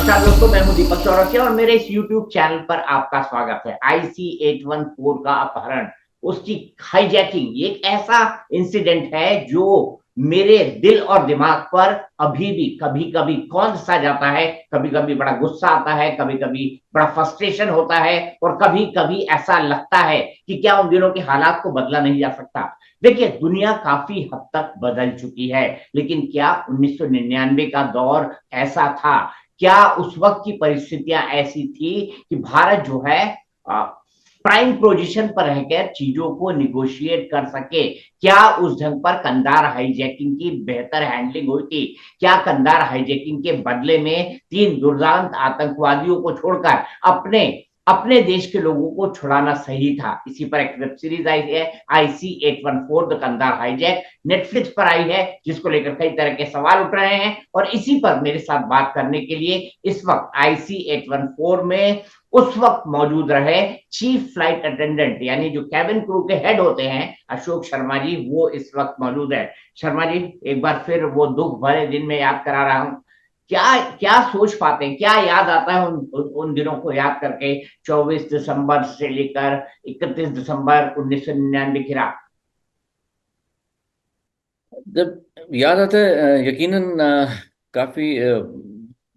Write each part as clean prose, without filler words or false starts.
नमस्कार दोस्तों, मैं हूं दीपक चौरसिया और मेरे इस YouTube चैनल पर आपका स्वागत है। IC-814 का अपहरण, उसकी हाईजैकिंग, ये एक ऐसा इंसिडेंट है जो मेरे दिल और दिमाग पर अभी भी कभी कभी कौंध सा जाता है। कभी कभी बड़ा गुस्सा आता है, कभी कभी बड़ा फ्रस्ट्रेशन होता है, और कभी कभी ऐसा लगता है कि क्या उन दिनों के हालात को बदला नहीं जा सकता। देखिए, दुनिया काफी हद तक बदल चुकी है, लेकिन क्या 1999 का दौर ऐसा था? क्या उस वक्त की परिस्थितियां ऐसी थी कि भारत जो है प्राइम पोजीशन पर रहकर चीजों को निगोशिएट कर सके? क्या उस ढंग पर कंधार हाईजैकिंग की बेहतर हैंडलिंग हुई थी? क्या कंधार हाईजैकिंग के बदले में तीन दुर्दांत आतंकवादियों को छोड़कर अपने अपने देश के लोगों को छुड़ाना सही था? इसी पर एक वेब सीरीज आई है, IC-814 the Kandahar hijack, Netflix पर आई है, जिसको लेकर कई तरह के सवाल उठ रहे हैं। और इसी पर मेरे साथ बात करने के लिए इस वक्त IC-814 में उस वक्त मौजूद रहे चीफ फ्लाइट अटेंडेंट, यानी जो कैबिन क्रू के हेड होते हैं, अशोक शर्मा जी, वो इस वक्त मौजूद है। शर्मा जी, एक बार फिर वो दुख भरे दिन में याद करा रहा हूं। क्या क्या सोच पाते हैं, क्या याद आता है उन दिनों को याद करके? 24 दिसंबर से लेकर 31 दिसंबर 1999 की रात। जब याद आता है यकीनन काफी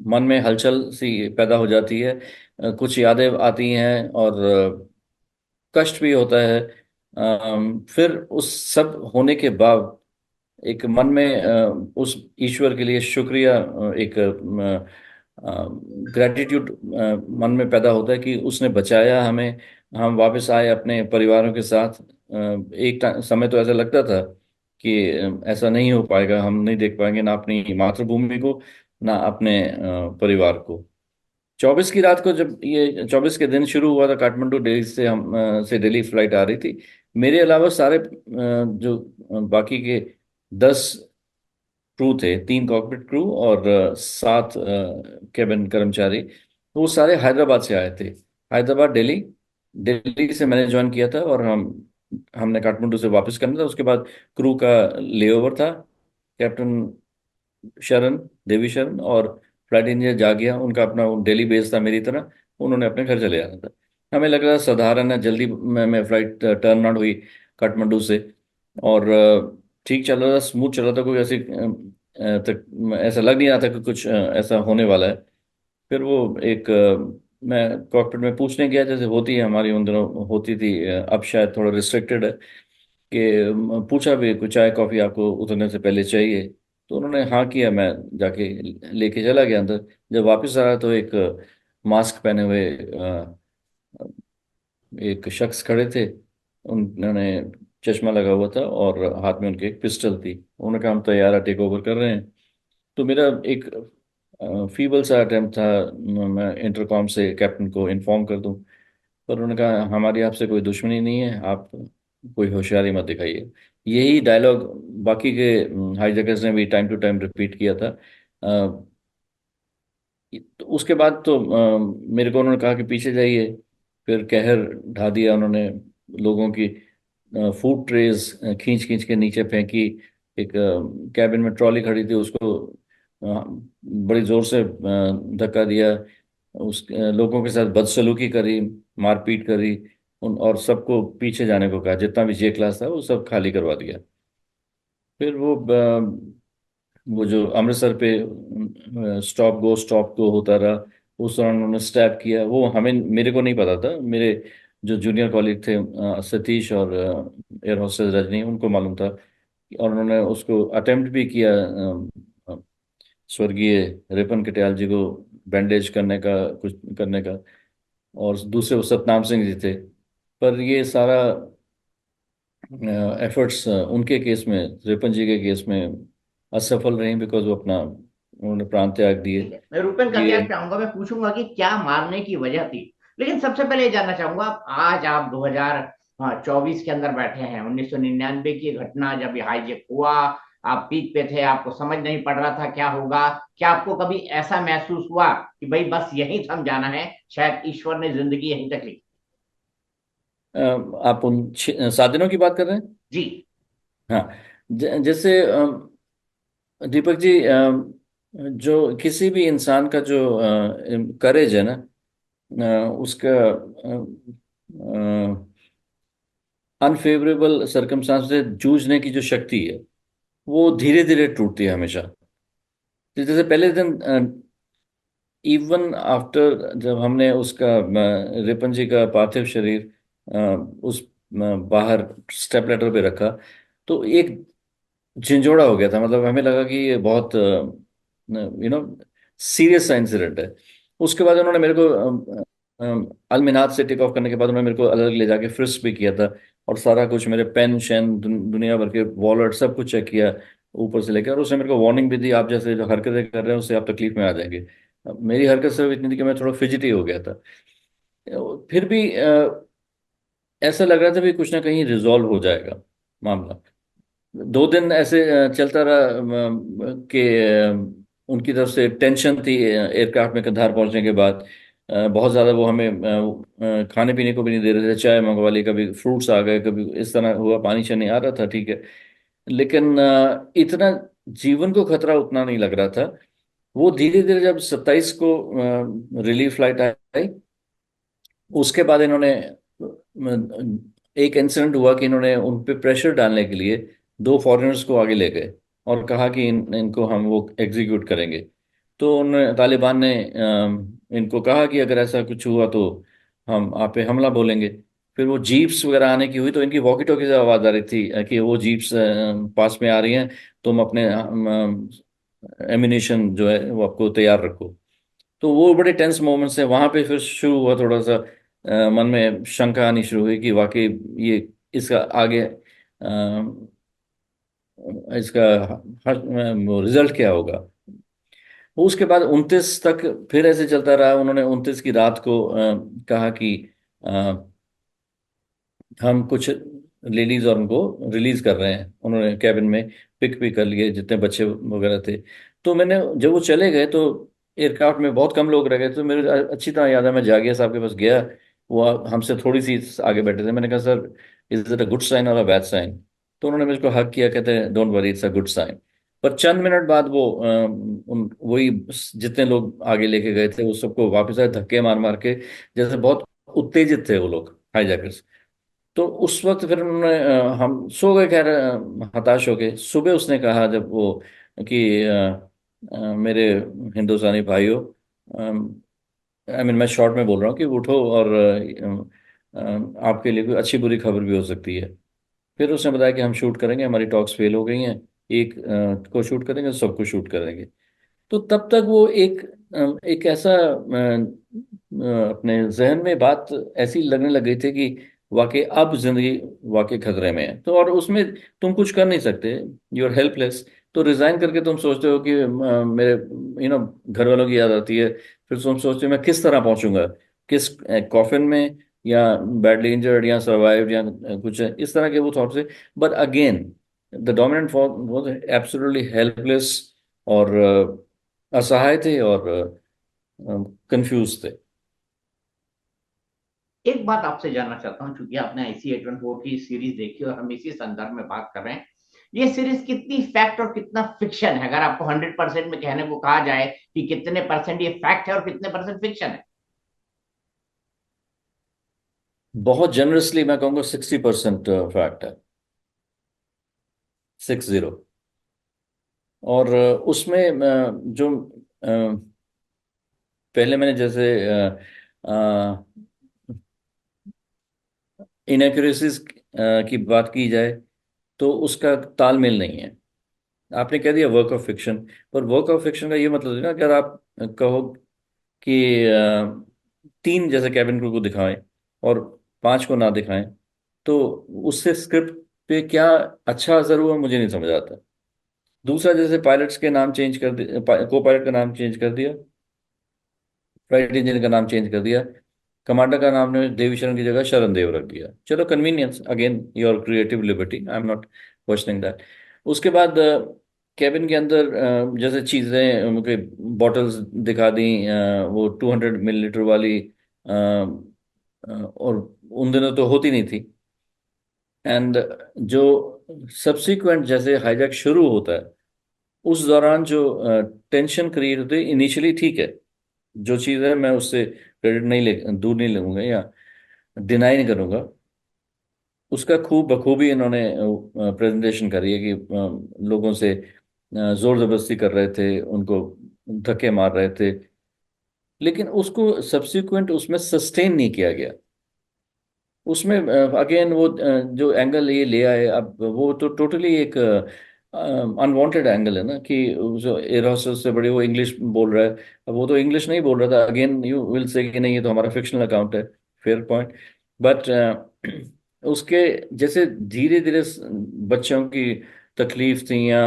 मन में हलचल सी पैदा हो जाती है। कुछ यादें आती हैं और कष्ट भी होता है। फिर उस सब होने के बाद एक मन में उस ईश्वर के लिए शुक्रिया, एक ग्रेटिट्यूड मन में पैदा होता है कि उसने बचाया हमें। हम वापस आए अपने परिवारों के साथ। एक समय तो ऐसा लगता था कि ऐसा नहीं हो पाएगा, हम नहीं देख पाएंगे ना अपनी मातृभूमि को, ना अपने परिवार को। 24 की रात को जब ये 24 के दिन शुरू हुआ था, काठमांडू दिल्ली से हम से दिल्ली फ्लाइट आ रही थी। मेरे अलावा सारे जो बाकी के 10 क्रू थे, 3 कॉकपिट क्रू और 7 केबिन कर्मचारी, तो वो सारे हैदराबाद से आए थे। हैदराबाद दिल्ली, दिल्ली से मैंने ज्वाइन किया था और हमने काठमांडू से वापस करना था। उसके बाद क्रू का लेओवर था। कैप्टन शरण, देवी शरण और फ्लाइट इंजीनियर जागिया, उनका अपना दिल्ली बेस था मेरी तरह। उन्होंने अपने घर चले जाना था। हमें लग रहा था साधारण है, जल्दी में फ्लाइट टर्न आउट हुई काठमांडू से। और ठीक चल रहा था, स्मूथ चल रहा था, कोई ऐसी तक ऐसा लग नहीं रहा था कि कुछ ऐसा होने वाला है। फिर वो एक मैं कॉकपिट में पूछने गया, जैसे होती है हमारी उन दिनों होती थी, अब शायद थोड़ा रिस्ट्रिक्टेड है, कि पूछा भी कुछ चाय कॉफ़ी आपको उतरने से पहले चाहिए? तो उन्होंने हाँ किया। मैं जाके लेके चला गया अंदर। जब वापस आया तो एक मास्क पहने हुए एक शख्स खड़े थे। उन्होंने चश्मा लगा हुआ था और हाथ में उनके एक पिस्टल थी। उन्होंने कहा हम तैयार है, टेक ओवर कर रहे हैं। तो मेरा एक फीबल सा अटेम्प्ट था, मैं इंटरकॉम से कैप्टन को इन्फॉर्म कर दूं। पर उन्होंने कहा हमारी आपसे कोई दुश्मनी नहीं है, आप कोई होशियारी मत दिखाइए। यही डायलॉग बाकी के हाईजैकर्स ने भी टाइम टू टाइम रिपीट किया था। अ, तो उसके बाद तो मेरे को उन्होंने कहा कि पीछे जाइए। फिर कहर ढा दिया उन्होंने लोगों की। फूड ट्रेज खींच खींच के नीचे फेंकी। एक कैबिन में ट्रॉली खड़ी थी, उसको बड़ी जोर से धक्का दिया। लोगों के साथ बदसलूकी करी, मारपीट करी। उन और सबको पीछे जाने को कहा, जितना भी जे क्लास था वो सब खाली करवा दिया। फिर वो जो अमृतसर पे स्टॉप गो होता रहा, उस दौरान उन्होंने स्टैप किया। वो हमें मेरे को नहीं पता था, मेरे जो जूनियर कॉलीग थे सतीश और एयर होस्टेस रजनी, उनको मालूम था। और उन्होंने उसको अटेम्प्ट भी किया, स्वर्गीय रिपन कटियाल जी को बैंडेज करने का, कुछ करने का। और दूसरे वो सतनाम सिंह जी थे। पर ये सारा एफर्ट्स उनके केस में, रिपन जी के केस में असफल रही, बिकॉज वो अपना उन्होंने प्राण त्याग दिए। ठीक है, मैं रूपेन का भी ये आज चाहूंगा, मैं पूछूंगा कि क्या मारने की वजह थी। लेकिन सबसे पहले ये जानना चाहूंगा, आज आप 2024 के अंदर बैठे हैं। 1999 की घटना जब ये हाईजेक हुआ, आप पीक पे थे, आपको समझ नहीं पड़ रहा था क्या होगा। क्या आपको कभी ऐसा महसूस हुआ कि भाई बस यहीं थम जाना है, शायद ईश्वर ने जिंदगी यहीं तक लिखी? आप उन 7 दिनों की बात कर रहे हैं? जी। हाँ। जैसे दीपक जी, जो किसी भी इंसान का जो करेज है ना, उसका अनफेवरेबल सरकमस्टांस से जूझने की जो शक्ति है, वो धीरे धीरे टूटती है हमेशा। तो जैसे पहले दिन, इवन आफ्टर, जब हमने उसका रिपन जी का पार्थिव शरीर उस बाहर स्टेप लेटर पे रखा, तो एक झिंझोड़ा हो गया था। मतलब हमें लगा कि ये बहुत सीरियस सा इंसिडेंट है। उसके बाद उन्होंने मेरे को अलमिनात से टेक ऑफ करने के बाद उन्होंने मेरे को अलग ले जाके फ्रिस्क भी किया था, और सारा कुछ मेरे पेन शेन दुनिया भर के वॉलेट सब कुछ चेक किया ऊपर से लेकर। और उसने मेरे को वार्निंग भी दी, आप जैसे जो हरकतें कर रहे हैं उससे आप तकलीफ में आ जाएंगे। अब मेरी हरकत सिर्फ इतनी थी कि मैं थोड़ा फिजिटी हो गया था। फिर भी ऐसा लग रहा था भी कुछ ना कहीं रिजॉल्व हो जाएगा मामला। 2 दिन ऐसे चलता रहा, कि उनकी तरफ से टेंशन थी एयरक्राफ्ट में कँधार पहुंचने के बाद। बहुत ज़्यादा वो हमें खाने पीने को भी नहीं दे रहे थे। चाय मंगवा ली, कभी फ्रूट्स आ गए, कभी इस तरह हुआ, पानी शानी आ रहा था, ठीक है। लेकिन इतना जीवन को खतरा उतना नहीं लग रहा था। वो धीरे धीरे जब 27 को रिलीफ फ्लाइट आई, उसके बाद इन्होंने एक इंसिडेंट हुआ कि इन्होंने उन पे प्रेशर डालने के लिए 2 फॉरेनर्स को आगे ले गए और कहा कि इनको हम वो एग्जीक्यूट करेंगे। तो उन्होंने, तालिबान ने इनको कहा कि अगर ऐसा कुछ हुआ तो हम आप पे हमला बोलेंगे। फिर वो जीप्स वगैरह आने की हुई, तो इनकी वॉकी टॉकी से आवाज़ आ रही थी कि वो जीप्स पास में आ रही हैं, तुम अपने एमिनेशन जो है वो आपको तैयार रखो। तो वो बड़े टेंस मोमेंट्स हैं वहां पे। फिर शुरू हुआ थोड़ा सा मन में शंका आनी शुरू हुई कि वाकई ये इसका आगे इसका रिजल्ट क्या होगा। उसके बाद 29 तक फिर ऐसे चलता रहा। उन्होंने 29 की रात को कहा कि हम कुछ लेडीज और उनको रिलीज कर रहे हैं। उन्होंने कैबिन में पिक भी कर लिए जितने बच्चे वगैरह थे। तो मैंने, जब वो चले गए तो एयरक्राफ्ट में बहुत कम लोग रह गए। तो मेरे अच्छी तरह याद है, मैं जागिया साहब के पास गया। वो हमसे थोड़ी सी आगे बैठे थे। मैंने कहा, sir, is it a good sign और अ बैड साइन? तो उन्होंने मुझको हक किया, कहते हैं don't worry, it's a good sign. पर चंद मिनट बाद वो उन वही जितने लोग आगे लेके गए थे वो सबको वापस आए, धक्के मार मार के, जैसे बहुत उत्तेजित थे वो लोग, हाईजैकर्स। तो उस वक्त फिर उन्होंने हम सो गए, खैर, हताश हो गए। सुबह उसने कहा जब वो कि मेरे हिंदुस्तानी भाइयों, आई मीन मैं शॉर्ट में बोल रहा हूँ, कि उठो और आपके लिए कोई अच्छी बुरी खबर भी हो सकती है। फिर उसने बताया कि हम शूट करेंगे, हमारी टॉक्स फेल हो गई हैं, एक को शूट करेंगे, सबको शूट करेंगे। तो तब तक वो एक ऐसा अपने जहन में बात ऐसी लगने लग गई थी कि वाकई अब जिंदगी वाकई खतरे में है। तो और उसमें तुम कुछ कर नहीं सकते, यू आर हेल्पलेस। तो रिजाइन करके तुम सोचते हो कि मेरे घर वालों की याद आती है। फिर तुम सोचते हो मैं किस तरह पहुंचूंगा, किस कॉफिन में, या बैडली इंजर्ड, या सर्वाइव, या कुछ इस तरह के वो थॉट्स है। But again the dominant form was absolutely helpless, और असहाय थे, और कंफ्यूज थे। एक बात आपसे जानना चाहता हूं, चूंकि आपने IC-814 की सीरीज देखी और हम इसी संदर्भ में बात कर रहे हैं, ये सीरीज कितनी फैक्ट और कितना फिक्शन है? अगर आपको 100% में कहने को कहा जाए कि कितने परसेंट ये फैक्ट है और कितने परसेंट फिक्शन है? बहुत जनरसली मैं कहूँगा 60% फैक्ट है, 60। और उसमें जो पहले मैंने जैसे इनएक्यूरेसीज की बात की जाए, तो उसका तालमेल नहीं है। आपने कह दिया वर्क ऑफ फिक्शन, पर वर्क ऑफ फिक्शन का ये मतलब है ना, अगर आप कहो कि 3 जैसे कैबिन क्रू को दिखाएं और 5 को ना दिखाएं, तो उससे स्क्रिप्ट पे क्या अच्छा असर हुआ मुझे नहीं समझ आता। दूसरा, जैसे पायलट्स के नाम चेंज कर दिया, को पायलट का नाम चेंज कर दिया, फ्लाइट इंजीनियर का नाम चेंज कर दिया, कमांडर का नाम ने देवी शरण की जगह शरण देव रख दिया। चलो, convenience, again your creative liberty, I am not questioning that. उसके बाद कैबिन के अंदर जैसे चीज़ें उनके बॉटल्स दिखा दी, वो 200 मिलीलीटर वाली, और उन दिनों तो होती नहीं थी। एंड जो सब्सिक्वेंट जैसे हाईजैक शुरू होता है, उस दौरान जो टेंशन क्रिएट होती है इनिशियली, ठीक है, जो चीज़ है मैं उससे क्रेडिट नहीं ले, दूर नहीं लूंगा या डिनाई नहीं करूंगा। उसका खूब बखूबी इन्होंने प्रेजेंटेशन करी है कि लोगों से जोर जबरदस्ती कर रहे थे, उनको धक्के मार रहे थे, लेकिन उसको सब्सिक्वेंट उसमें सस्टेन नहीं किया गया। उसमें अगेन वो जो एंगल ये ले आए, अब वो तो टोटली एक अनवांटेड एंगल है ना, कि जो एयर होस्टेस से बड़ी वो इंग्लिश बोल रहा है। अब वो तो इंग्लिश नहीं बोल रहा था, अगेन यू विल से कि नहीं ये तो हमारा फिक्शनल अकाउंट है, फेयर पॉइंट। बट उसके जैसे धीरे धीरे बच्चों की तकलीफ थी, या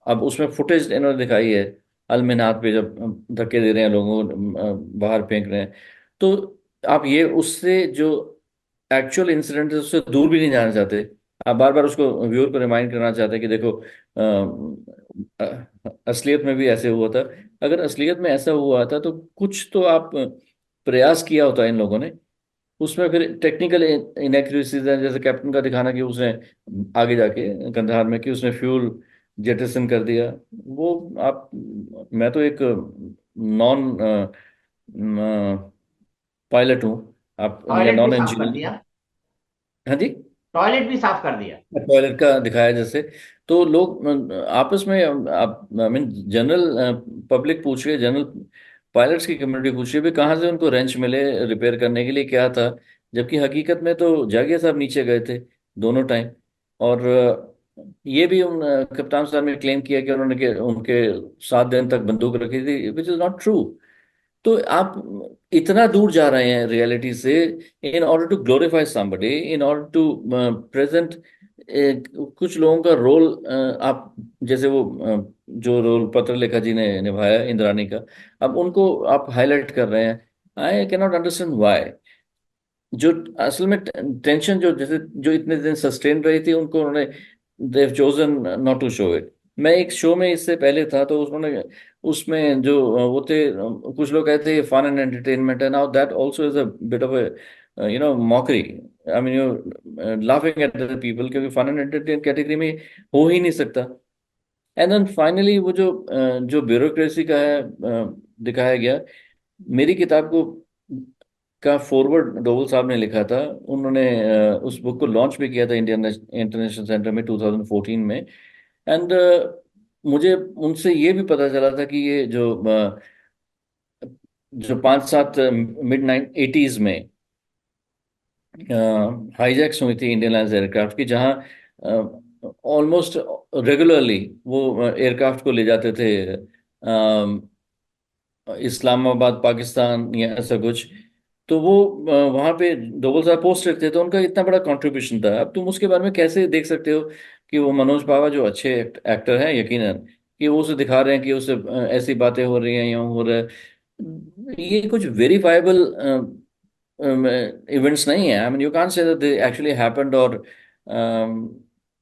अब उसमें फुटेज इन्होंने दिखाई है अलमीनात पे जब धक्के दे रहे हैं लोगों को, बाहर फेंक रहे हैं। तो आप ये उससे जो एक्चुअल इंसिडेंट है उससे दूर भी नहीं जाना चाहते। आप बार बार उसको व्यूअर को रिमाइंड करना चाहते हैं कि देखो असलियत में भी ऐसे हुआ था। अगर असलियत में ऐसा हुआ था तो कुछ तो आप प्रयास किया होता है इन लोगों ने। उसमें फिर टेक्निकल इनएक्यूरेसीज है, जैसे कैप्टन का दिखाना कि उसने आगे जाके कंधार में कि उसने फ्यूल जेटसन कर दिया। वो आप, मैं तो एक नॉन पायलट हूँ, आप या टॉयलेट भी नॉन साफ कर इंजीनियर। दिया। हाँ जी। टॉयलेट भी साफ कर दिया। टॉयलेट का दिखाया जैसे, तो लोग आपस में, आप आई मीन जनरल पब्लिक पूछ रही है, जनरल पायलट्स की कम्युनिटी पूछ रही है भी कहाँ से उनको रेंच मिले रिपेयर करने के लिए, क्या था। जबकि हकीकत में तो जागिया साहब नीचे गए थे दोनों टाइम। और ये भी उन कप्तान साहब ने क्लेम किया कि उन्होंने के उनके 7 दिन तक बंदूक रखी थी, विच इज नॉट ट्रू। तो आप इतना दूर जा रहे हैं रियलिटी से, in order to glorify somebody, in order to present कुछ लोगों का रोल। आप जैसे वो जो रोल पत्रलेखा जी ने निभाया इंद्राणी का, अब उनको आप हाईलाइट कर रहे हैं। I can not understand why. जो असल में टेंशन जो जैसे जो इतने दिन सस्टेन रही थी, उनको उन्होंने they've chosen not to show it. मैं एक शो में इससे पहले था, तो उन्होंने उसमें जो वो थे, कुछ लोग कहते हैं फन एंड एंटरटेनमेंट है, now that also is a bit of mockery. I mean you laughing at the people, क्योंकि फन एंड एंटरटेन कैटेगरी में हो ही नहीं सकता। एंड देन फाइनली वो जो ब्यूरोक्रेसी का है दिखाया गया। मेरी किताब को का फॉरवर्ड डोवल साहब ने लिखा था। उन्होंने उस बुक को लॉन्च भी किया था इंडियन इंटरनेशनल सेंटर में 2014 में। एंड मुझे उनसे ये भी पता चला था कि ये जो 5-7 मिड 1980s में हाईजैक्स हुई थी इंडियन एयरलाइंस एयरक्राफ्ट की, जहां ऑलमोस्ट रेगुलरली वो एयरक्राफ्ट को ले जाते थे इस्लामाबाद पाकिस्तान या ऐसा कुछ। तो वो वहां पे डोबल साहब पोस्ट रखते थे, तो उनका इतना बड़ा कंट्रीब्यूशन था। अब तुम उसके बारे में कैसे देख सकते हो कि वो मनोज बावा जो अच्छे एक्टर हैं यकीनन, कि वो उसे दिखा रहे हैं कि उसे ऐसी बातें हो रही हैं या हो रहा है। ये कुछ वेरीफाइबल इवेंट्स नहीं है। I mean you can't say that they actually happened, और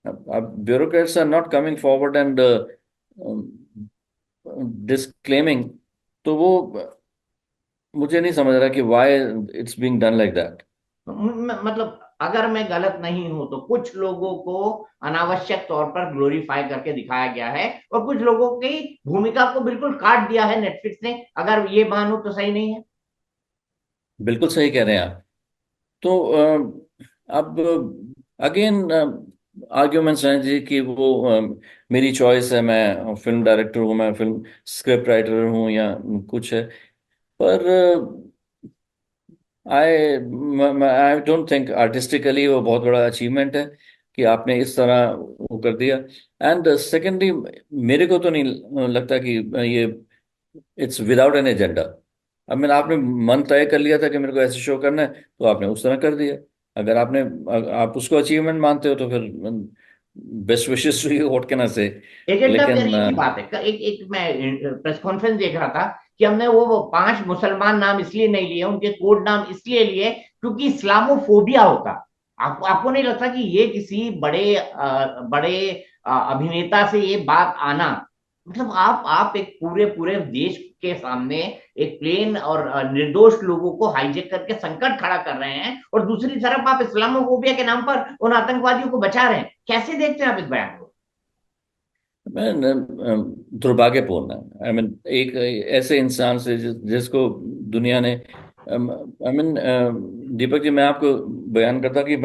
bureaucrats are not coming forward and disclaiming. तो वो मुझे नहीं समझ रहा कि why it's being done like that. मतलब अगर मैं गलत नहीं हूं तो कुछ लोगों को अनावश्यक तौर पर ग्लोरीफाई करके दिखाया गया है, और कुछ लोगों की भूमिका को बिल्कुल काट दिया है नेटफ्लिक्स ने, अगर ये मानो तो सही नहीं है? बिल्कुल सही कह रहे हैं आप। तो अब अगेन आर्ग्यूमेंट्स हैं जी कि वो मेरी चॉइस है, मैं फिल्म डायरेक्टर हूँ, मैं फिल्म स्क्रिप्ट राइटर हूँ या कुछ है। पर आई आई डोंट थिंक आर्टिस्टिकली वो बहुत बड़ा अचीवमेंट है कि आपने इस तरह वो कर दिया। एंड सेकेंडली, मेरे को तो नहीं लगता कि ये इट्स विदाउट एन एजेंडा। अब मैंने आपने मन तय कर लिया था कि मेरे को ऐसे शो करना है, तो आपने उस तरह कर दिया। अगर आप उसको अचीवमेंट मानते हो तो फिर best wishes to you, what can I say. Agenda लेकिन करने की बात है। एक एक मैं प्रेस कॉन्फ्रेंस देख रहा था कि हमने वो 5 मुसलमान नाम इसलिए नहीं लिए, उनके कोड नाम इसलिए लिए क्योंकि इस्लामोफोबिया होता। आपको नहीं लगता कि ये किसी बड़े अभिनेता से ये बात आना, मतलब आप एक पूरे पूरे देश के सामने एक प्लेन और निर्दोष लोगों को हाईजेक करके संकट खड़ा कर रहे हैं, और दूसरी तरफ आप इस्लामोफोबिया के नाम पर उन आतंकवादियों को बचा रहे हैं। कैसे देखते हैं आप इस बयान को? मैं दुर्भाग्यपूर्ण है। आई मीन एक ऐसे इंसान से जिसको दुनिया ने, आई मीन दीपक जी, मैं आपको बयान करता कि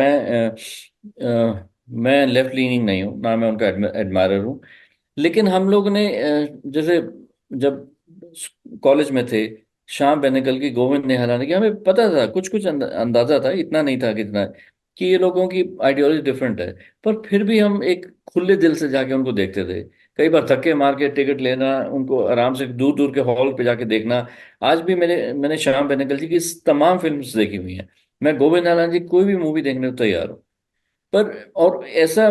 मैं लेफ्ट लीनिंग नहीं हूँ, ना मैं उनका एडमायरर हूँ। लेकिन हम लोग ने जैसे जब कॉलेज में थे, श्याम बेनेगल की, गोविंद निहलानी की, हमें पता था, कुछ कुछ अंदाजा था, इतना नहीं था कितना, कि ये लोगों की आइडियोलॉजी डिफरेंट है। पर फिर भी हम एक खुले दिल से जाके उनको देखते थे। कई बार धक्के मार के टिकट लेना, उनको आराम से दूर दूर के हॉल पे जाके देखना। आज भी मैंने श्याम बेनेगल जी की तमाम फिल्म्स देखी हुई हैं। मैं गोविंद निहलानी जी की कोई भी मूवी देखने को तैयार हूँ। पर और ऐसा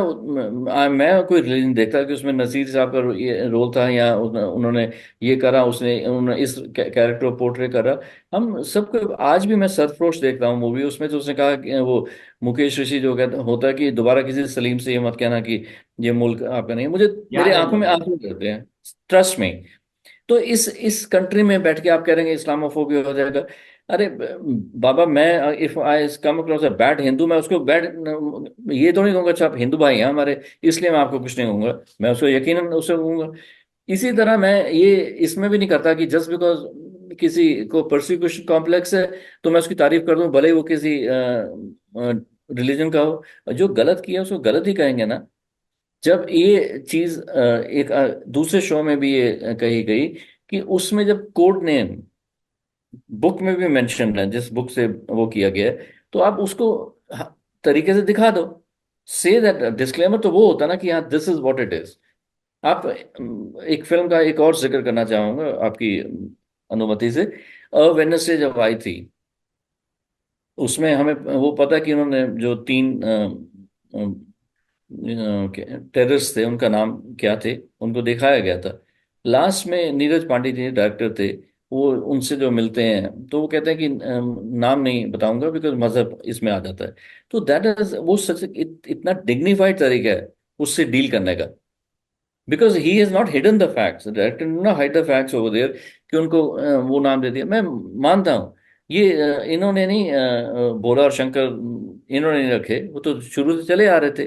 मैं कोई रिलीजन देखता कि उसमें नसीर साहब का ये रोल था, या उन्होंने ये करा, उन्होंने इस कैरेक्टर को पोर्ट्रे करा। हम सबको आज भी, मैं सरफरोश देखता हूँ मूवी, उसमें तो उसने कहा कि वो मुकेश ऋषि जो कहता होता है कि दोबारा किसी सलीम से ये मत कहना कि ये मुल्क आपका नहीं है। मुझे मेरे याद है आंखों में मुझे। आंसू रहते हैं, ट्रस्ट में। तो इस कंट्री में बैठ के आप कह रहे हैं इस्लामोफोबिया हो जाएगा। अरे बाबा, मैं if I come across a bad Hindu, मैं उसको बैड ये तो नहीं कहूंगा अच्छा आप हिंदू भाई हैं हमारे, इसलिए मैं आपको कुछ नहीं कहूंगा। मैं उसको यकीनन उससे कहूंगा। इसी तरह मैं ये इसमें भी नहीं करता कि जस्ट बिकॉज किसी को परसिक्यूशन कॉम्प्लेक्स है तो मैं उसकी तारीफ कर दूं, भले ही वो किसी रिलीजन का हो। जो गलत किया उसको गलत ही कहेंगे ना। जब ये चीज एक दूसरे शो में भी ये कही गई कि उसमें जब कोड नेम बुक में भी मेंशन है, जिस बुक से वो किया गया है, तो आप उसको तरीके से दिखा दो। से दैट डिस्क्लेमर तो वो होता ना कि हाँ, this is what it is. आप एक फिल्म का एक और जिक्र करना चाहूंगा आपकी अनुमति से। वेडनेसडे जब आई थी, उसमें हमें वो पता कि उन्होंने जो तीन टेररिस्ट थे, उनका नाम क्या थे, उनको दिखाया गया था। लास्ट में नीरज पांडे जी डायरेक्टर थे, वो उनसे जो मिलते हैं तो वो कहते हैं कि नाम नहीं बताऊंगा बिकॉज मजहब इसमें आ जाता है। तो दैट इज वो सच इतना डिग्निफाइड तरीका है उससे डील करने का। Because he has not hidden the facts, director ने ना hide the facts over there कि उनको वो नाम दे दिया। मैं मानता हूँ ये इन्होंने नहीं भोला और शंकर इन्होंने नहीं रखे, वो तो शुरू से चले आ रहे थे।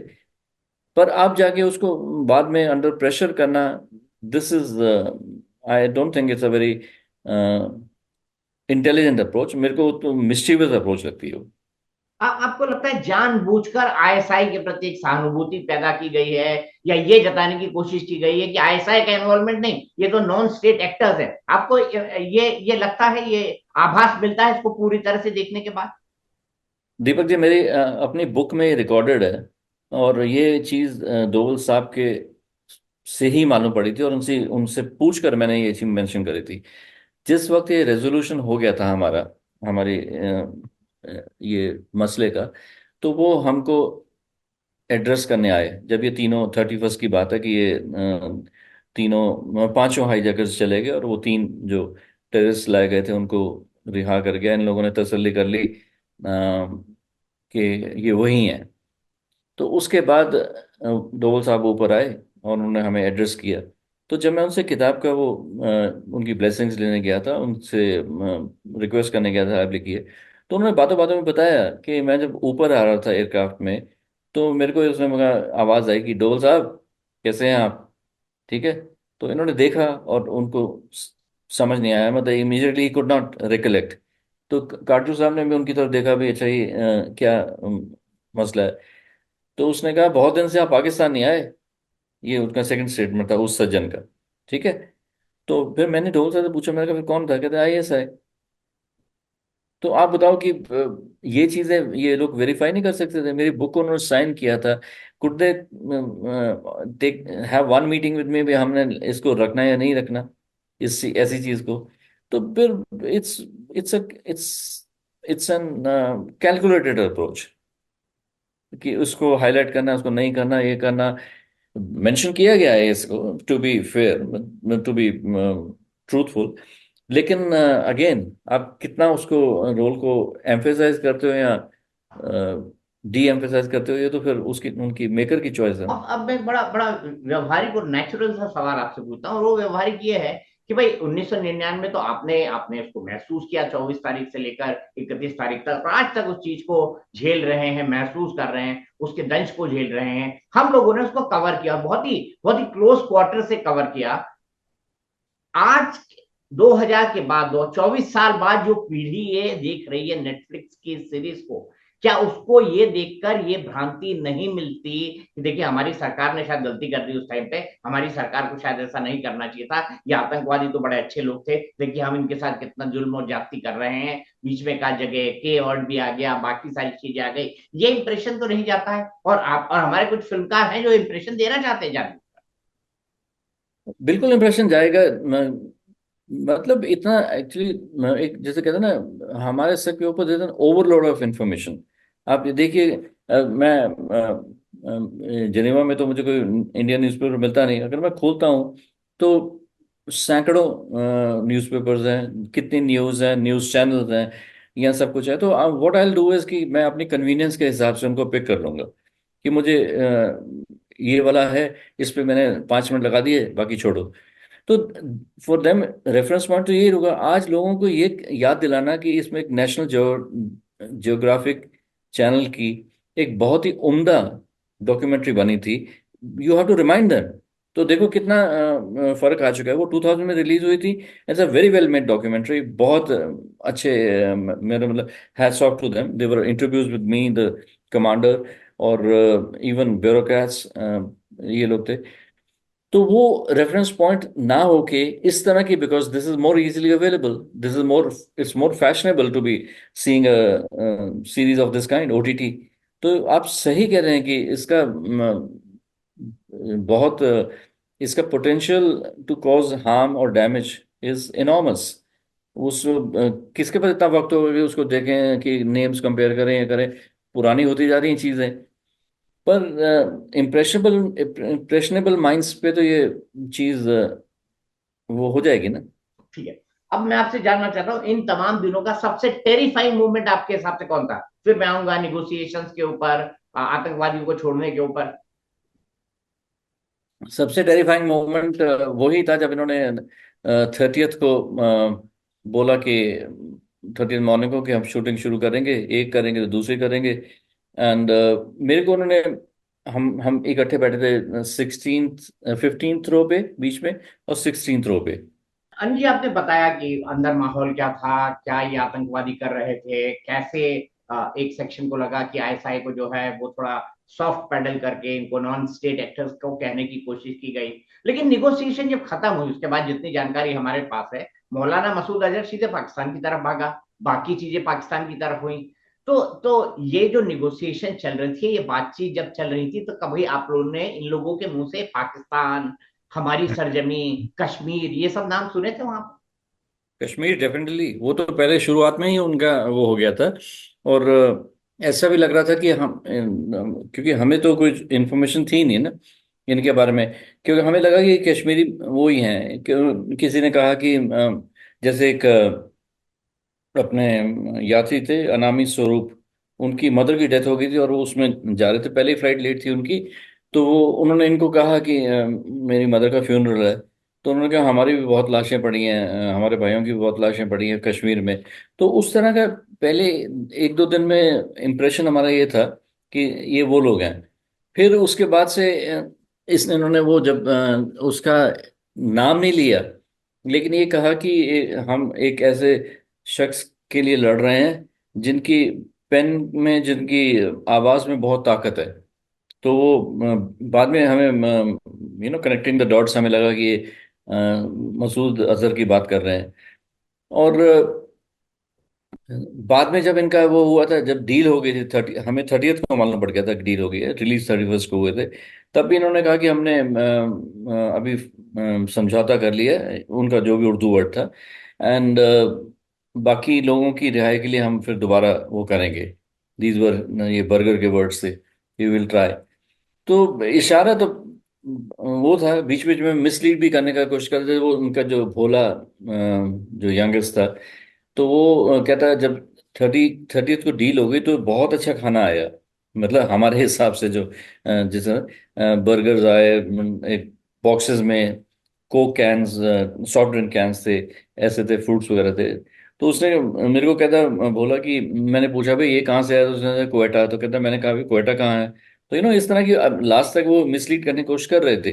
पर आप जाके उसको बाद में अंडर प्रेशर करना, this is, I don't think it's a very intelligent approach. मेरे को तो मिस्टीवियस अप्रोच लगती है वो। आपको लगता है जानबूझकर आईएसआई के प्रति एक सहानुभूति पैदा की गई है, या ये जताने की कोशिश की गई है कि आईएसआई का इन्वॉल्वमेंट नहीं, ये तो नॉन स्टेट एक्टर्स है? आपको ये लगता है, ये आभास मिलता है इसको पूरी तरह से देखने के बाद? दीपक जी, मेरी अपनी बुक में रिकॉर्डेड है, और ये चीज़ दोवल साहब के से ही मालूम पड़ी थी, और उनसे उनसे पूछ कर मैंने ये चीज़ मेंशन करी थी। जिस वक्त ये रेजोल्यूशन हो गया था हमारा, हमारी ये मसले का, तो वो हमको एड्रेस करने आए। जब ये तीनों 31 की बात है कि ये तीनों पांचों हाईजैकर्स चले गए, और वो तीन जो टेररिस्ट लाए गए थे उनको रिहा कर गया। इन लोगों ने तसल्ली कर ली कि ये वही हैं। तो उसके बाद डोवल साहब ऊपर आए और उन्होंने हमें एड्रेस किया। तो जब मैं उनसे किताब का वो उनकी ब्लेसिंग्स लेने गया था, उनसे रिक्वेस्ट करने गया था आप लिखिए, तो उन्होंने बातों बातों में बताया कि मैं जब ऊपर आ रहा था एयरक्राफ्ट में, तो मेरे को उसमें मगा आवाज़ आई कि डोवल साहब कैसे हैं आप, ठीक है। तो इन्होंने देखा और उनको समझ नहीं आया, मतलब इमीडिएटली कुड नॉट रिकलेक्ट। तो काटू साहब ने भी उनकी तरफ देखा भी, अच्छा ये क्या मसला है। तो उसने कहा बहुत दिन से आप पाकिस्तान नहीं आए। ये उनका सेकंड स्टेटमेंट था उस सज्जन का, ठीक है। तो फिर मैंने ढोल साहब से पूछा, मैंने कहा फिर कौन था, कहते आईएसआई। तो आप बताओ कि ये चीजें ये लोग वेरीफाई नहीं कर सकते थे? मेरी बुक को उन्होंने साइन किया था। Could they take have one meeting with me भी, हमने इसको रखना है या नहीं रखना, इस ऐसी चीज को। तो फिर it's it's it's it's an calculated approach कि उसको हाईलाइट करना, उसको नहीं करना, ये करना। मेंशन किया गया है इसको, to be fair, to be truthful. लेकिन अगेन आप कितना उसको रोल को एम्फेसाइज करते हो या डी एम्फेसाइज करते हो, ये तो फिर उसकी उनकी मेकर की चॉइस है ना। अब मैं बड़ा बड़ा व्यवहारिक और नेचुरल सा सवाल आपसे पूछता हूँ, और वो व्यवहारिक ये है कि भाई 1999 तो आपने आपने उसको महसूस किया, 24 तारीख से लेकर 31 तारीख तक, और आज तक उस चीज को झेल रहे हैं, महसूस कर रहे हैं, उसके दंश को झेल रहे हैं। हम लोगों ने उसको कवर किया, बहुत ही क्लोज क्वार्टर से कवर किया। आज 2000 के बाद, 24 साल बाद जो पीढ़ी ये देख रही है नेटफ्लिक्स की सीरीज को, क्या उसको ये देखकर ये भ्रांति नहीं मिलती कि देखिए हमारी सरकार ने शायद गलती कर दी उस टाइम पे, हमारी सरकार को शायद ऐसा नहीं करना चाहिए था, ये आतंकवादी तो बड़े अच्छे लोग थे, देखिए हम इनके साथ कितना जुल्म और ज्यादती कर रहे हैं, बीच में का जगह के वर्ड भी आ गया, बाकी सारी चीजें आ गई, ये इंप्रेशन तो नहीं जाता है। और आप और हमारे कुछ फिल्मकार हैं जो इंप्रेशन देना चाहते हैं जान। बिल्कुल इंप्रेशन जाएगा। मतलब इतना एक्चुअली, एक जैसे कहते हैं ना, हमारे सर के ऊपर देते हैं ओवरलोड ऑफ इंफॉर्मेशन। आप ये देखिए, मैं जेनेवा में तो मुझे कोई इंडियन न्यूज़पेपर मिलता नहीं, अगर मैं खोलता हूँ तो सैकड़ों न्यूज़पेपर्स हैं, कितनी न्यूज़ हैं, न्यूज़ चैनल्स हैं, यह सब कुछ है। तो what I will do is कि मैं अपनी कन्वीनियंस के हिसाब से उनको पिक कर लूंगा कि मुझे ये वाला है, इस पे मैंने 5 मिनट लगा दिए, बाकी छोड़ो। तो फॉर देम रेफरेंस पॉइंट तो यही होगा। आज लोगों को ये याद दिलाना कि इसमें एक नेशनल जियोग्राफिक चैनल की एक बहुत ही उम्दा डॉक्यूमेंट्री बनी थी, you have to remind them. तो देखो कितना फर्क आ चुका है। वो 2000 में रिलीज हुई थी। It's a very well made documentary, बहुत अच्छे, मेरा मतलब hats off to them. They were interviews with me, the commander, और इवन ब्यूरोक्रेट्स, ये लोग थे। तो वो रेफरेंस पॉइंट ना होके इस तरह की, because this is more easily available, this is more, it's more fashionable to be seeing a series of this kind, OTT. तो आप सही कह रहे हैं कि इसका बहुत इसका पोटेंशियल टू कॉज हार्म और डैमेज इज इनॉर्मस। उस किसके पास इतना वक्त होगा कि उसको देखें, कि नेम्स कंपेयर करें या करें। पुरानी होती जा रही हैं चीजें। पर इम्प्रेशनेबल माइंड्स पे तो ये चीज वो हो जाएगी ना। ठीक है। अब मैं आपसे जानना चाहता हूँ, इन तमाम दिनों का सबसे टेरिफाइंग मूवमेंट आपके हिसाब से कौन था? फिर मैं आऊंगा निगोसिएशंस के ऊपर, आतंकवादियों को छोड़ने के ऊपर। सबसे टेरिफाइंग मोमेंट वही था जब इन्होंने 30th को बोला कि 30th मॉर्निंग को कि हम शूटिंग शुरू करेंगे, एक करेंगे तो दूसरी करेंगे। एंड मेरे को उन्होंने, हम इकट्ठे बैठे थे 15th रो पे बीच में, और 16th रो पे। अंजी, आपने बताया कि अंदर माहौल क्या था, क्या ये आतंकवादी कर रहे थे, कैसे एक सेक्शन को लगा कि आईएसआई को जो है वो थोड़ा सॉफ्ट पैडल करके इनको नॉन स्टेट एक्टर्स को कहने की कोशिश की गई। लेकिन निगोसिएशन जब खत्म हुई उसके बाद जितनी जानकारी हमारे पास है, मौलाना मसूद अजहर सीधे पाकिस्तान की तरफ भागा, बाकी चीजें पाकिस्तान की तरफ हुई। तो ये जो निगोसिएशन चल रही थी, ये बातचीत जब चल रही थी, तो कभी आप लोगों ने इन लोगों के मुंह से पाकिस्तान, हमारी सरजमी, कश्मीर, ये सब नाम सुने थे वहां? कश्मीर डेफिनेटली, वो तो पहले शुरुआत में ही उनका वो हो गया था। और ऐसा भी लग रहा था कि हम क्योंकि हमें तो कोई इन्फॉर्मेशन थी नहीं ना इनके बारे में, क्योंकि हमें लगा कि कश्मीरी वो ही हैं। किसी ने कहा कि जैसे एक अपने यात्री थे अनामी स्वरूप, उनकी मदर की डेथ हो गई थी और वो उसमें जा रहे थे, पहले ही फ्लाइट लेट थी उनकी। तो वो उन्होंने इनको कहा कि मेरी मदर का फ्यूनरल है। तो उन्होंने कहा हमारी भी बहुत लाशें पड़ी हैं, हमारे भाइयों की भी बहुत लाशें पड़ी हैं कश्मीर में। तो उस तरह का पहले 1-2 दिन में इम्प्रेशन हमारा ये था कि ये वो लोग हैं। फिर उसके बाद से इसने इन्होंने वो जब उसका नाम नहीं लिया, लेकिन ये कहा कि हम एक ऐसे शख्स के लिए लड़ रहे हैं जिनकी पेन में, जिनकी आवाज में बहुत ताकत है। तो वो बाद में हमें कनेक्टिंग द डॉट्स, हमें लगा कि ये मसूद अजहर की बात कर रहे हैं। और बाद में जब इनका वो हुआ था, जब डील हो गई थी 30, हमें 30th को मालूम पड़ गया था कि डील हो गई है, रिलीज 31st को हुए थे। तब भी इन्होंने कहा कि हमने अभी समझौता कर लिया है, उनका जो भी उर्दू वर्ड था। एंड बाकी लोगों की रिहाई के लिए हम फिर दोबारा वो करेंगे। दीज वर, ये बर्गर के वर्ड्स थे, यू विल ट्राई। तो इशारा तो वो था, बीच बीच में मिसलीड भी करने का कोशिश करते थे। वो उनका जो भोला जो यंगेस्ट था, तो वो कहता है जब 30th को डील हो गई तो बहुत अच्छा खाना आया, मतलब हमारे हिसाब से जो जैसे बर्गर्स आए एक बॉक्सेस में, coke cans, soft drink cans थे, ऐसे थे, फ्रूट्स वगैरह थे। तो उसने मेरे को कहता, बोला कि मैंने पूछा भाई ये कहाँ से आया, तो उसने कहा, क्वेटा। तो कहता मैंने कहा भी क्वेटा कहाँ है। तो इस तरह की लास्ट तक वो मिसलीड करने की कोशिश कर रहे थे।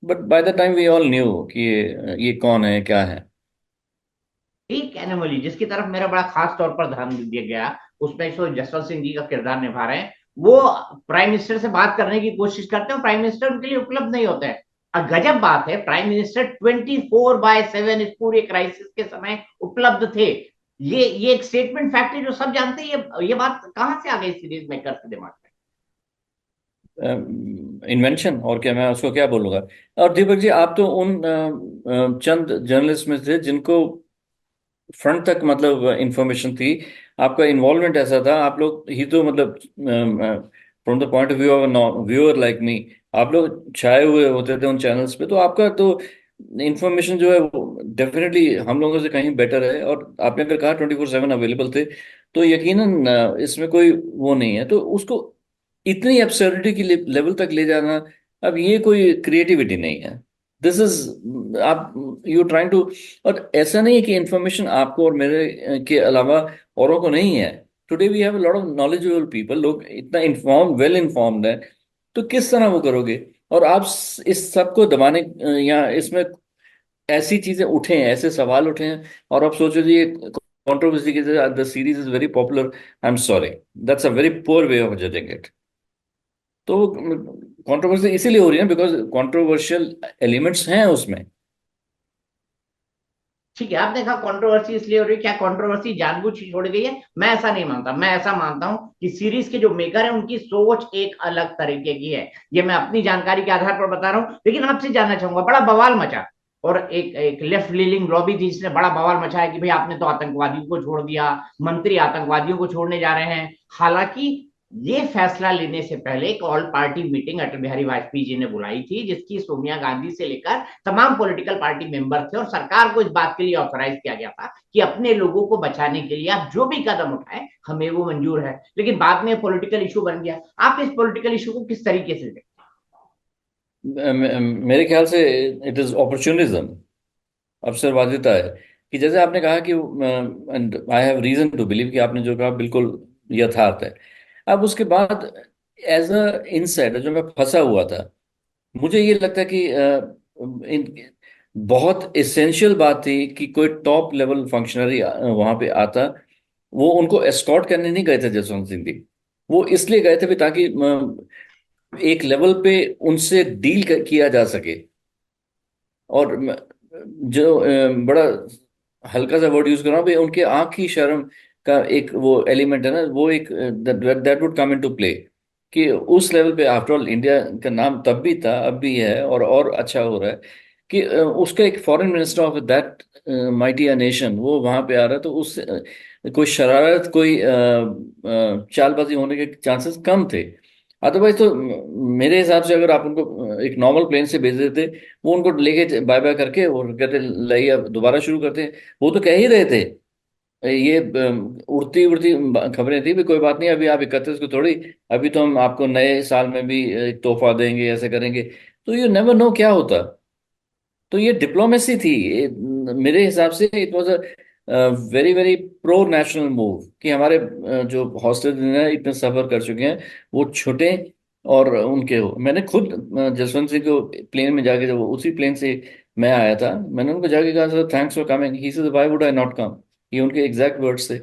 But by the time we all knew कि ये कौन है, क्या है। एक एनिमली जिसकी तरफ मेरा बड़ा खास तौर पर ध्यान दिया गया, उसमें जो जसवंत सिंह जी का किरदार निभा रहे हैं, वो प्राइम मिनिस्टर से बात करने की कोशिश करते हैं, प्राइम मिनिस्टर उनके लिए उपलब्ध नहीं होते हैं। और गजब बात है, प्राइम मिनिस्टर 24/7 इस पूरे क्राइसिस के समय उपलब्ध थे। ये एक स्टेटमेंट फैक्ट है जो सब जानते हैं। ये बात कहां से आ गई सीरीज मेकर के दिमाग में? इन्वेंशन, और क्या, मैं उसको क्या बोलूंगा। और दीपक जी, आप तो उन चंद जर्नलिस्ट में थे जिनको फ्रंट तक मतलब इंफॉर्मेशन थी। आपका इन्वॉल्वमेंट ऐसा था, आप लोग ही तो मतलब from the point of view of viewer like me, आप लोग छाए हुए होते थे उन चैनल्स पे, तो आपका तो इंफॉर्मेशन जो है वो डेफिनेटली हम लोगों से कहीं बेटर है। और आपने अगर कहा 24/7 अवेलेबल थे, तो यकीनन इसमें कोई वो नहीं है। तो उसको इतनी एब्सर्डिटी की लेवल तक ले जाना, अब ये कोई क्रिएटिविटी नहीं है। दिस इज, आप यू ट्राइंग टू। और ऐसा नहीं है कि इंफॉर्मेशन आपको और मेरे के अलावा औरों को नहीं है। Today we have a lot of knowledgeable people, लोग इतना इन्फॉर्म, वेल इन्फॉर्म्ड है। तो किस तरह वो करोगे? और आप इस सब को दबाने, या इसमें ऐसी चीजें उठे हैं, ऐसे सवाल उठे हैं, और आप सोचो जी ये कंट्रोवर्सी की, the series is very popular, I am sorry, that's a very poor way of judging it. तो कंट्रोवर्सी इसीलिए हो रही है बिकॉज कंट्रोवर्शियल एलिमेंट्स हैं उसमें। ठीक है, आपने कहा कंट्रोवर्सी इसलिए हो रही है, क्या कंट्रोवर्सी जानबूझ के छोड़ गई है? मैं ऐसा नहीं मानता। मैं ऐसा मानता हूं कि सीरीज के जो मेकर हैं उनकी सोच एक अलग तरीके की है। ये मैं अपनी जानकारी के आधार पर बता रहा हूं, लेकिन आपसे जानना चाहूंगा, बड़ा बवाल मचा, और एक एक लेफ्ट लीनिंग लॉबी थी जिसने बड़ा बवाल मचाया कि भाई आपने तो आतंकवादियों को छोड़ दिया, मंत्री आतंकवादियों को छोड़ने जा रहे हैं। हालांकि ये फैसला लेने से पहले एक all party meeting Atal Bihari Vajpayee ji ने बुलाई थी, जिसकी सोनिया गांधी से लेकर तमाम पॉलिटिकल पार्टी मेंबर थे, और सरकार को इस बात के लिए ऑथराइज किया गया था कि अपने लोगों को बचाने के लिए आप जो भी कदम उठाएं हमें वो मंजूर है। लेकिन बाद में पॉलिटिकल इशू बन गया। आप इस पॉलिटिकल इशू को किस तरीके से देखते मेरे ख्याल से इट इज अपॉर्चुनिज्म, अवसरवादिता है। कि जैसे आपने कहा कि I have reason to believe कि आपने जो कहा बिल्कुल यथार्थ है। अब उसके बाद एज अ इनसाइडर जो मैं फंसा हुआ था, मुझे ये लगता है कि बहुत इसेंशियल बात थी कि कोई टॉप लेवल फंक्शनरी वहां पे आता। वो उनको एस्कॉर्ट करने नहीं गए थे जसवंत सिंह जी, वो इसलिए गए थे भी ताकि एक लेवल पे उनसे डील किया जा सके। और जो बड़ा हल्का सा वर्ड यूज कर रहा हूँ भाई, उनके आंख की शर्म का एक वो एलिमेंट है ना, वो एक that would come into play. कि उस लेवल पे, आफ्टर ऑल इंडिया का नाम तब भी था, अब भी है, और अच्छा हो रहा है। कि उसका एक foreign minister of that mighty nation वो वहां पे आ रहा है, तो उस कोई शरारत, कोई चालबाजी होने के चांसेस कम थे। अदरवाइज तो मेरे हिसाब से अगर आप उनको एक नॉर्मल प्लेन से भेज देते, वो उनको लेके बाय बाय करके और कहते लाइए अब दोबारा शुरू करते हैं। वो तो कह ही रहे थे, ये उड़ती उड़ती खबरें थी भी, कोई बात नहीं, अभी आप 31 को थोड़ी, अभी तो हम आपको नए साल में भी एक तोहफा देंगे, ऐसे करेंगे। तो यू नेवर नो क्या होता। तो ये डिप्लोमेसी थी, मेरे हिसाब से it was a very very pro national move कि हमारे जो हॉस्टेज हैं इतने सफर कर चुके हैं, वो छुटे और उनके हो। मैंने खुद जसवंत सिंह को प्लेन में जाके, जब वो उसी प्लेन से मैं आया था, मैंने उनको जाके कहा sir thanks for coming, he said why would I not come. ये उनके एग्जैक्ट वर्ड्स थे।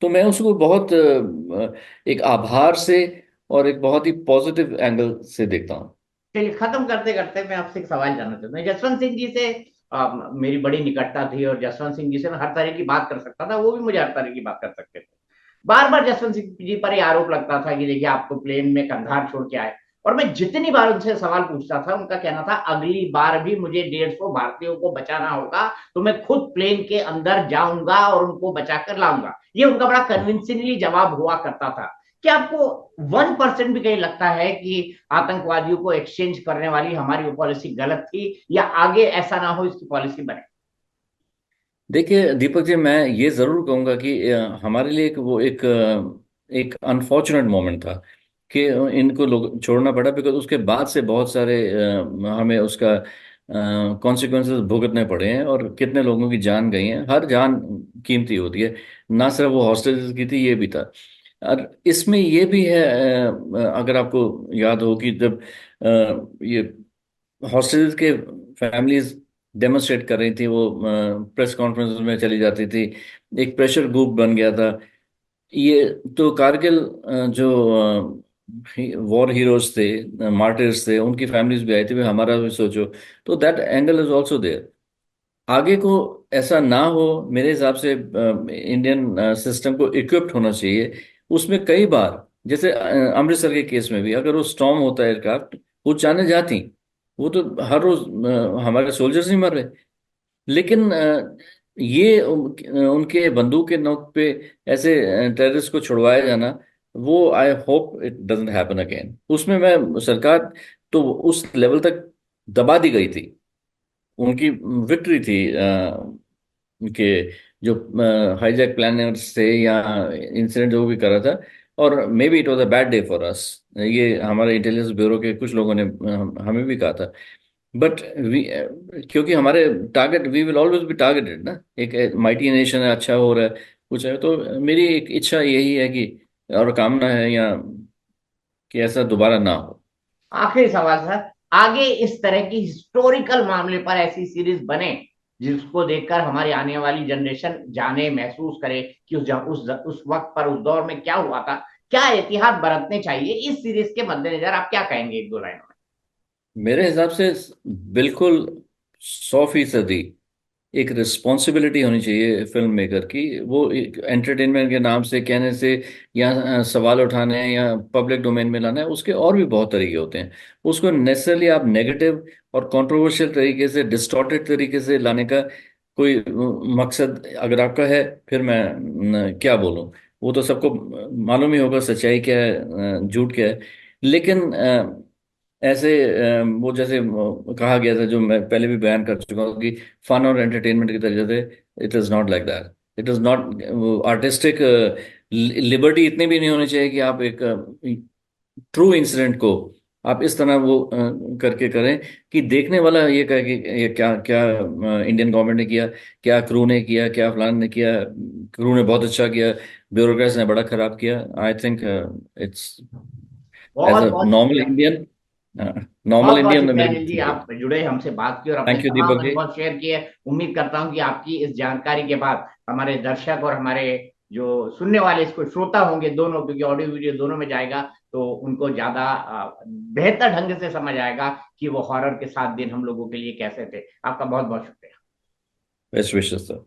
तो मैं उसको बहुत एक आभार से और एक बहुत ही पॉजिटिव एंगल से देखता हूँ। चलिए, खत्म करते करते मैं आपसे एक सवाल जानना चाहता हूँ। जसवंत सिंह जी से मेरी बड़ी निकटता थी, और जसवंत सिंह जी से मैं हर तरह की बात कर सकता था, वो भी मुझे हर तरह की बात कर सकते थे। बार बार जसवंत सिंह जी पर यह आरोप लगता था कि देखिए आप तो प्लेन में कंधार छोड़ के आए। और मैं जितनी बार उनसे सवाल पूछता था, उनका कहना था अगली बार भी मुझे 150 भारतीयों को बचाना होगा, तो मैं खुद प्लेन के अंदर जाऊंगा और उनको बचा कर लाऊंगा। ये उनका बड़ा कन्विंसिंगली जवाब हुआ करता था। क्या आपको 1% भी कहीं लगता है कि आतंकवादियों को एक्सचेंज करने वाली हमारी वो पॉलिसी गलत थी, या आगे ऐसा ना हो इसकी पॉलिसी बने? देखिए दीपक जी, मैं ये जरूर कहूंगा कि हमारे लिए एक अनफॉर्चुनेट मोमेंट था कि इनको लोग छोड़ना पड़ा, बिकॉज उसके बाद से बहुत सारे हमें उसका कॉन्सिक्वेंसेस भुगतने पड़े हैं और कितने लोगों की जान गई है। हर जान कीमती होती है, ना सिर्फ वो हॉस्टेजेस की थी, ये भी था। और इसमें ये भी है, अगर आपको याद हो कि जब ये हॉस्टेजेस के फैमिलीज डेमोन्स्ट्रेट कर रही थी, वो प्रेस कॉन्फ्रेंस में चली जाती थी, एक प्रेशर ग्रुप बन गया था। ये तो कारगिल जो वॉर हीरोज थे, मार्टिर्स थे, उनकी फैमिलीज भी आई थी, भाई हमारा भी सोचो। तो that angle is also there. आगे को ऐसा ना हो, मेरे हिसाब से इंडियन सिस्टम को इक्विप्ड होना चाहिए। उसमें कई बार, जैसे अमृतसर के केस में भी, अगर वो स्टॉर्म होता है एयरक्राफ्ट, वो जाने जाती, वो तो हर रोज हमारे सोल्जर्स नहीं मर रहे। लेकिन ये उनके बंदूक के नोक पे ऐसे टेररिस्ट को छुड़वाया जाना, वो I hope it doesn't happen again. उसमें मैं सरकार तो उस लेवल तक दबा दी गई थी, उनकी विक्ट्री थी उनके जो हाईजैक प्लानर्स थे या इंसिडेंट जो भी कर रहा था। और may be it was a bad day for us, ये हमारे इंटेलिजेंस ब्यूरो के कुछ लोगों ने हमें भी कहा था। बट वी, क्योंकि हमारे target, we will always be targeted ना, एक माइटी नेशन है, अच्छा हो रहा है कुछ है, तो मेरी एक इच्छा यही है कि, और कामना है या, कि ऐसा दोबारा ना हो। आखिरी सवाल सर, आगे इस तरह की हिस्टोरिकल मामले पर ऐसी सीरीज बने जिसको देखकर हमारी आने वाली जनरेशन जाने, महसूस करे कि उस वक्त पर, उस दौर में क्या हुआ था, क्या एहतियात बरतने चाहिए, इस सीरीज के मद्देनजर आप क्या कहेंगे एक दो लाइनों मेरे हिसाब से बिल्कुल 100% एक रिस्पॉन्सिबिलिटी होनी चाहिए फिल्म मेकर की। वो एंटरटेनमेंट के नाम से कहने से, या सवाल उठाने हैं या पब्लिक डोमेन में लाना है, उसके और भी बहुत तरीके होते हैं। उसको नेसेसरली आप नेगेटिव और कंट्रोवर्शियल तरीके से, डिस्टॉर्टेड तरीके से लाने का कोई मकसद अगर आपका है, फिर मैं क्या बोलूं। वो तो सबको मालूम ही होगा सच्चाई क्या है, झूठ क्या है। लेकिन ऐसे वो जैसे कहा गया था, जो मैं पहले भी बयान कर चुका हूँ, कि फन और एंटरटेनमेंट की तरीके से, it is not like that. It is not artistic liberty इतनी भी नहीं होनी चाहिए कि आप एक ट्रू इंसिडेंट को आप इस तरह वो करके करें कि देखने वाला ये कहे कि ये क्या क्या इंडियन गवर्नमेंट ने किया, क्या क्रू ने किया, क्या फलान ने किया। क्रू ने बहुत अच्छा किया, ब्यूरोक्रेट्स ने बड़ा खराब किया। आई थिंक इट्स में? एज बहुत अ बहुत नॉर्मल शुक्रिया। इंडियन, नॉर्मल बहुत बहुत इंडियन शुक्रिया मेरे अनिल जी, आप जुड़े, हमसे बात की और अपने थैंक यू तमाम दीपक जी। अनुभव शेयर किए। उम्मीद करता हूं कि आपकी इस जानकारी के बाद हमारे दर्शक और हमारे जो सुनने वाले, इसको श्रोता होंगे दोनों, क्योंकि ऑडियो वीडियो दोनों में जाएगा, तो उनको ज्यादा बेहतर ढंग से समझ आएगा कि वो हॉरर के 7 दिन हम लोगों के लिए कैसे थे। आपका बहुत बहुत शुक्रिया। बेस्ट विशेष सर।